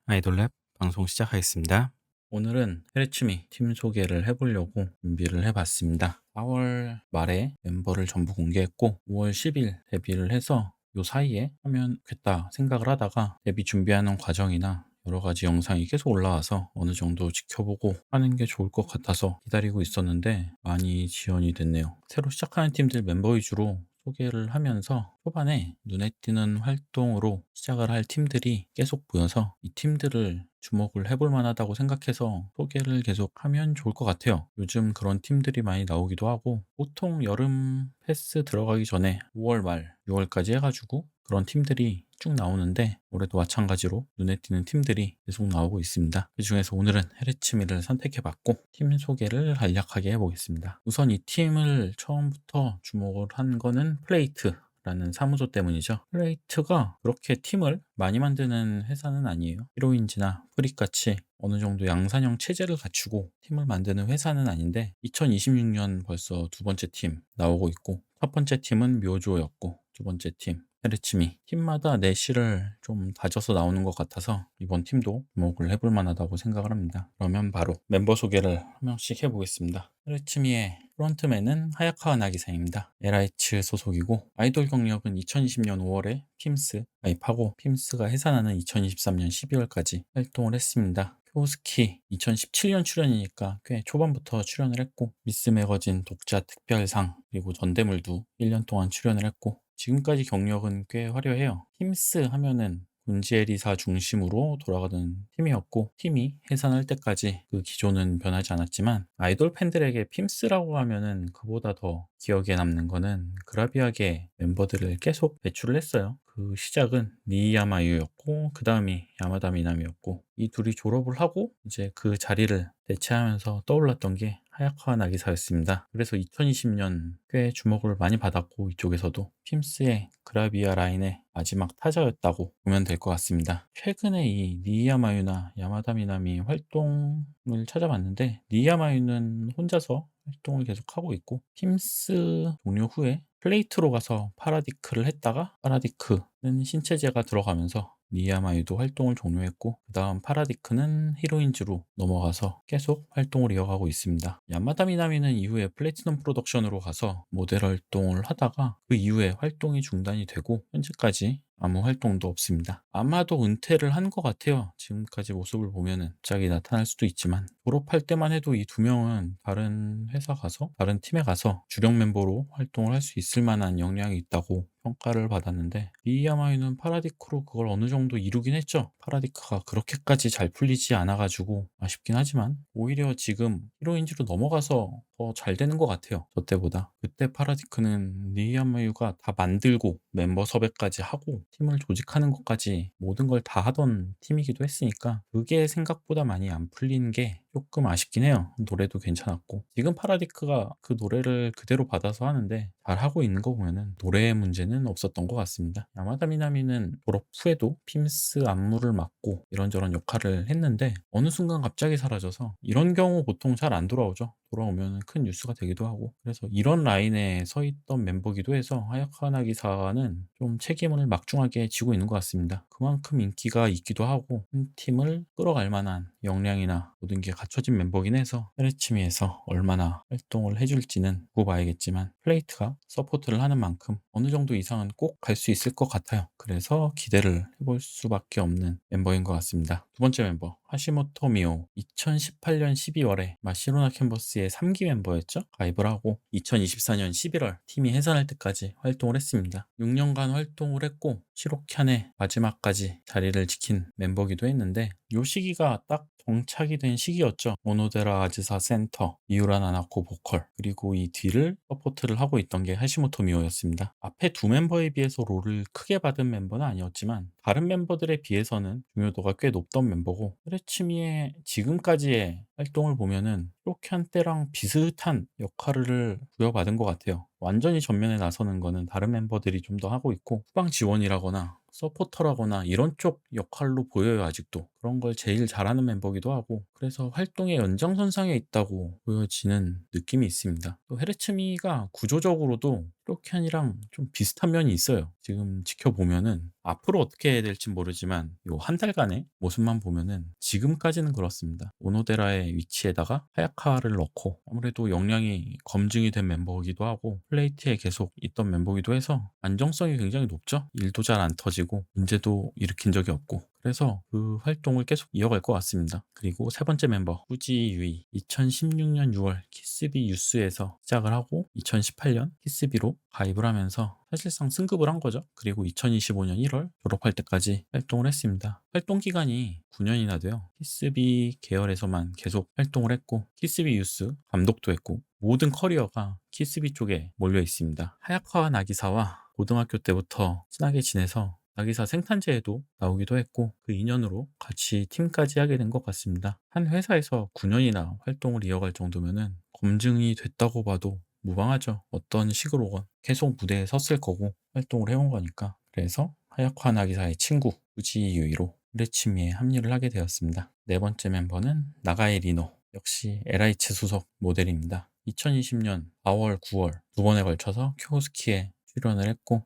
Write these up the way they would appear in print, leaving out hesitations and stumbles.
아이돌랩 방송 시작하겠습니다. 오늘은 헤르츠미 팀 소개를 해보려고 준비를 해봤습니다. 4월 말에 멤버를 전부 공개했고 5월 10일 데뷔를 해서 요 사이에 하면 좋겠다 생각을 하다가 데뷔 준비하는 과정이나 여러 가지 영상이 계속 올라와서 어느 정도 지켜보고 하는 게 좋을 것 같아서 기다리고 있었는데 많이 지연이 됐네요. 새로 시작하는 팀들 멤버 위주로 소개를 하면서 초반에 눈에 띄는 활동으로 시작을 할 팀들이 계속 보여서 이 팀들을 주목을 해볼 만하다고 생각해서 소개를 계속 하면 좋을 것 같아요. 요즘 그런 팀들이 많이 나오기도 하고 보통 여름 패스 들어가기 전에 5월 말 6월까지 해가지고 그런 팀들이 쭉 나오는데 올해도 마찬가지로 눈에 띄는 팀들이 계속 나오고 있습니다. 그 중에서 오늘은 헤르츠미를 선택해봤고 팀 소개를 간략하게 해보겠습니다. 우선 이 팀을 처음부터 주목을 한 거는 플레이트라는 사무소 때문이죠. 플레이트가 그렇게 팀을 많이 만드는 회사는 아니에요. 히로인즈나 프릭같이 어느 정도 양산형 체제를 갖추고 팀을 만드는 회사는 아닌데 2026년 벌써 두 번째 팀 나오고 있고 첫 번째 팀은 묘조였고 두 번째 팀 헤르츠미. 팀마다 내실을 좀 다져서 나오는 것 같아서 이번 팀도 주목을 해볼 만하다고 생각을 합니다. 그러면 바로 멤버 소개를 한 명씩 해보겠습니다. 헤르츠미의 프론트맨은 하야카와 나기상입니다. LH 소속이고 아이돌 경력은 2020년 5월에 핌스 가입하고 핌스가 해산하는 2023년 12월까지 활동을 했습니다. 표스키 2017년 출연이니까 꽤 초반부터 출연을 했고 미스 매거진 독자 특별상 그리고 전대물도 1년 동안 출연을 했고 지금까지 경력은 꽤 화려해요. 킴스 하면은 군지에리사 중심으로 돌아가던 팀이었고 팀이 해산할 때까지 그 기조는 변하지 않았지만 아이돌 팬들에게 핌스라고 하면은 그보다 더 기억에 남는 거는 그라비아계 멤버들을 계속 배출을 했어요. 그 시작은 니이야마유였고 그 다음이 야마다 미나미였고 이 둘이 졸업을 하고 이제 그 자리를 대체하면서 떠올랐던 게 하야카와 나기사였습니다. 그래서 2020년 꽤 주목을 많이 받았고 이쪽에서도 핌스의 그라비아 라인의 마지막 타자였다고 보면 될 것 같습니다. 최근에 이 니이야마유나 야마다 미나미 활동을 찾아봤는데 니이야마유는 혼자서 활동을 계속하고 있고 킴스 종료 후에 플레이트로 가서 파라디크를 했다가 파라디크는 신체제가 들어가면서 니야마유도 활동을 종료했고 그 다음 파라디크는 히로인즈로 넘어가서 계속 활동을 이어가고 있습니다. 야마다 미나미는 이후에 플래티넘 프로덕션으로 가서 모델 활동을 하다가 그 이후에 활동이 중단이 되고 현재까지 아무 활동도 없습니다. 아마도 은퇴를 한 것 같아요. 지금까지 모습을 보면은 갑자기 나타날 수도 있지만 졸업할 때만 해도 이 두 명은 다른 회사 가서 다른 팀에 가서 주력 멤버로 활동을 할 수 있을 만한 역량이 있다고 평가를 받았는데 미야마유는 파라디크로 그걸 어느 정도 이루긴 했죠. 파라디크가 그렇게까지 잘 풀리지 않아가지고 아쉽긴 하지만 오히려 지금 히로인지로 넘어가서 더 잘 되는 것 같아요. 저 때보다. 그때 파라디크는 미야마유가 다 만들고 멤버 섭외까지 하고 팀을 조직하는 것까지 모든 걸 다 하던 팀이기도 했으니까 그게 생각보다 많이 안 풀리는 게 조금 아쉽긴 해요. 노래도 괜찮았고 지금 파라디크가 그 노래를 그대로 받아서 하는데 잘 하고 있는 거 보면은 노래의 문제는 없었던 것 같습니다. 야마다 미나미는 졸업 후에도 핌스 안무를 맡고 이런저런 역할을 했는데 어느 순간 갑자기 사라져서 이런 경우 보통 잘 안 돌아오죠. 돌아오면 큰 뉴스가 되기도 하고 그래서 이런 라인에 서 있던 멤버기도 해서 하야카 나기사는 좀 책임을 막중하게 지고 있는 것 같습니다. 그만큼 인기가 있기도 하고 한 팀을 끌어갈 만한 역량이나 모든 게 갖춰진 멤버긴 해서 헤르츠미에서 얼마나 활동을 해줄지는 두고 봐야겠지만 플레이트가 서포트를 하는 만큼 어느 정도 이상은 꼭 갈 수 있을 것 같아요. 그래서 기대를 해볼 수밖에 없는 멤버인 것 같습니다. 두 번째 멤버 하시모토 미오 2018년 12월에 마시로나 캔버스의 3기 멤버였죠. 가입을 하고 2024년 11월 팀이 해산할 때까지 활동을 했습니다. 6년간 활동을 했고 시로켠의 마지막까지 자리를 지킨 멤버기도 했는데 이 시기가 딱 정착이 된 시기였죠. 오노데라 아즈사 센터, 미우라 나나코 보컬, 그리고 이 뒤를 서포트를 하고 있던 게 하시모토 미오였습니다. 앞에 두 멤버에 비해서 롤을 크게 받은 멤버는 아니었지만 다른 멤버들에 비해서는 중요도가 꽤 높던 멤버고 흐레츠미의 지금까지의 활동을 보면은 시로켠 때랑 비슷한 역할을 부여받은 것 같아요. 완전히 전면에 나서는 거는 다른 멤버들이 좀 더 하고 있고 후방 지원이라거나 서포터라거나 이런 쪽 역할로 보여요. 아직도 그런 걸 제일 잘하는 멤버기도 하고 그래서 활동의 연장선상에 있다고 보여지는 느낌이 있습니다. 또 헤르츠미가 구조적으로도 히로키안이랑 좀 비슷한 면이 있어요. 지금 지켜보면은 앞으로 어떻게 해야 될진 모르지만 요 한 달간의 모습만 보면은 지금까지는 그렇습니다. 오노데라의 위치에다가 하야카를 넣고 아무래도 역량이 검증이 된 멤버이기도 하고 플레이트에 계속 있던 멤버이기도 해서 안정성이 굉장히 높죠. 일도 잘 안 터지고 문제도 일으킨 적이 없고 그래서 그 활동을 계속 이어갈 것 같습니다. 그리고 세 번째 멤버 후지 유이 2016년 6월 키스비 유스에서 시작을 하고 2018년 키스비로 가입을 하면서 사실상 승급을 한 거죠. 그리고 2025년 1월 졸업할 때까지 활동을 했습니다. 활동 기간이 9년이나 돼요. 키스비 계열에서만 계속 활동을 했고 키스비 유스 감독도 했고 모든 커리어가 키스비 쪽에 몰려 있습니다. 하야카와 나기사와 고등학교 때부터 친하게 지내서 나기사 생탄제에도 나오기도 했고 그 인연으로 같이 팀까지 하게 된 것 같습니다. 한 회사에서 9년이나 활동을 이어갈 정도면은 검증이 됐다고 봐도 무방하죠. 어떤 식으로건 계속 무대에 섰을 거고 활동을 해온 거니까. 그래서 하야카 나기사의 친구 우지 유이로 후레치미에 합류를 하게 되었습니다. 네 번째 멤버는 나가에 리노 역시 LH 소속 모델입니다. 2020년 4월, 9월 두 번에 걸쳐서 쿄스키에 출연을 했고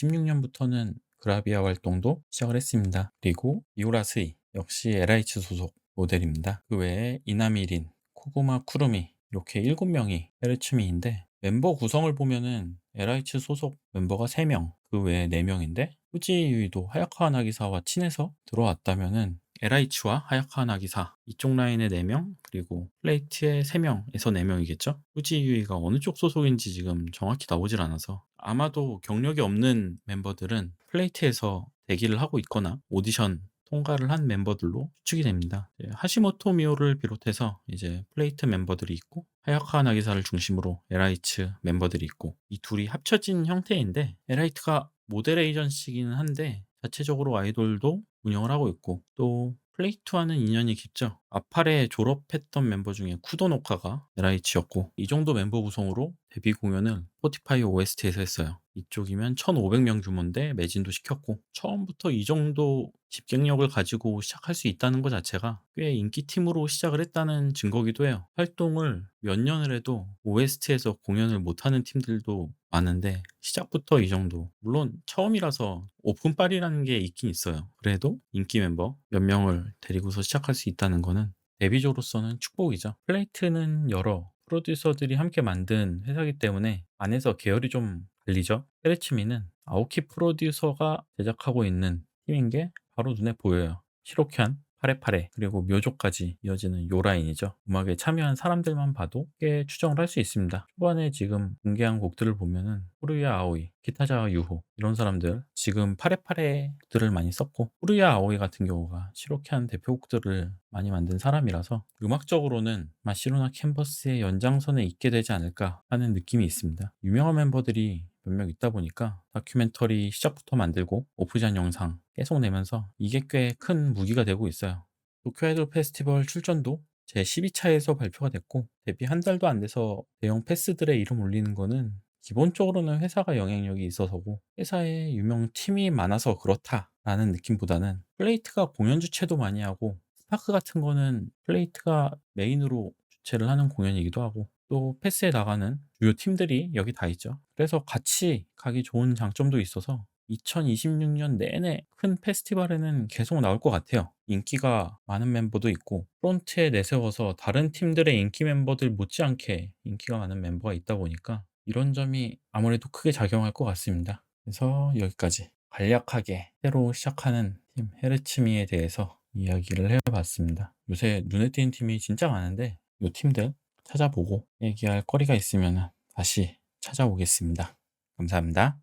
2026년부터는 그라비아 활동도 시작을 했습니다. 그리고 이오라 스이 역시 LH 소속 모델입니다. 그 외에 이나미린, 코구마 쿠루미 이렇게 7명이 LH미인데 멤버 구성을 보면은 LH 소속 멤버가 3명, 그 외에 4명인데 후지 유이도 하야카 나기사와 친해서 들어왔다면은 LH와 하야카 나기사 이쪽 라인에 4명 그리고 플레이트에 3명에서 4명이겠죠? 후지 유이가 어느 쪽 소속인지 지금 정확히 나오질 않아서 아마도 경력이 없는 멤버들은 플레이트에서 대기를 하고 있거나 오디션 통과를 한 멤버들로 추측이 됩니다. 하시모토 미오를 비롯해서 이제 플레이트 멤버들이 있고 하야카 나기사를 중심으로 LH 멤버들이 있고 이 둘이 합쳐진 형태인데 LH가 모델 에이전시기는 한데 자체적으로 아이돌도 운영을 하고 있고 또 플레이트와는 인연이 깊죠. 아팔에 졸업했던 멤버 중에 쿠도노카가 LH였고 이 정도 멤버 구성으로 데뷔 공연을 스포티파이 OST에서 했어요. 이쪽이면 1,500명 규모인데 매진도 시켰고 처음부터 이 정도 집객력을 가지고 시작할 수 있다는 것 자체가 꽤 인기팀으로 시작을 했다는 증거기도 해요. 활동을 몇 년을 해도 OST에서 공연을 못하는 팀들도 많은데 시작부터 이 정도. 물론 처음이라서 오픈빨이라는 게 있긴 있어요. 그래도 인기 멤버 몇 명을 데리고서 시작할 수 있다는 거는 데뷔조로서는 축복이죠. 플레이트는 여러 프로듀서들이 함께 만든 회사이기 때문에 안에서 계열이 좀 갈리죠. 테레치미는 아오키 프로듀서가 제작하고 있는 팀인 게 바로 눈에 보여요. 시로켠, 파레파레, 그리고 묘조까지 이어지는 요 라인이죠. 음악에 참여한 사람들만 봐도 꽤 추정을 할 수 있습니다. 초반에 지금 공개한 곡들을 보면은 후루야 아오이, 키타자와 유호 이런 사람들 지금 파레파레 곡들을 많이 썼고 후루야 아오이 같은 경우가 시로켠 대표곡들을 많이 만든 사람이라서 음악적으로는 마시로나 캔버스의 연장선에 있게 되지 않을까 하는 느낌이 있습니다. 유명한 멤버들이 몇 명 있다 보니까 다큐멘터리 시작부터 만들고 오프전 영상 계속 내면서 이게 꽤 큰 무기가 되고 있어요. 도쿄 아이돌 페스티벌 출전도 제 12차에서 발표가 됐고 데뷔 한 달도 안 돼서 대형 패스들의 이름 올리는 거는 기본적으로는 회사가 영향력이 있어서고 회사에 유명 팀이 많아서 그렇다라는 느낌보다는 플레이트가 공연 주최도 많이 하고 스파크 같은 거는 플레이트가 메인으로 주최를 하는 공연이기도 하고 또 패스에 나가는 주요 팀들이 여기 다 있죠. 그래서 같이 가기 좋은 장점도 있어서 2026년 내내 큰 페스티벌에는 계속 나올 것 같아요. 인기가 많은 멤버도 있고 프론트에 내세워서 다른 팀들의 인기 멤버들 못지않게 인기가 많은 멤버가 있다 보니까 이런 점이 아무래도 크게 작용할 것 같습니다. 그래서 여기까지 간략하게 새로 시작하는 팀 헤르츠미에 대해서 이야기를 해봤습니다. 요새 눈에 띄는 팀이 진짜 많은데 이 팀들 찾아보고 얘기할 거리가 있으면 다시 찾아오겠습니다. 감사합니다.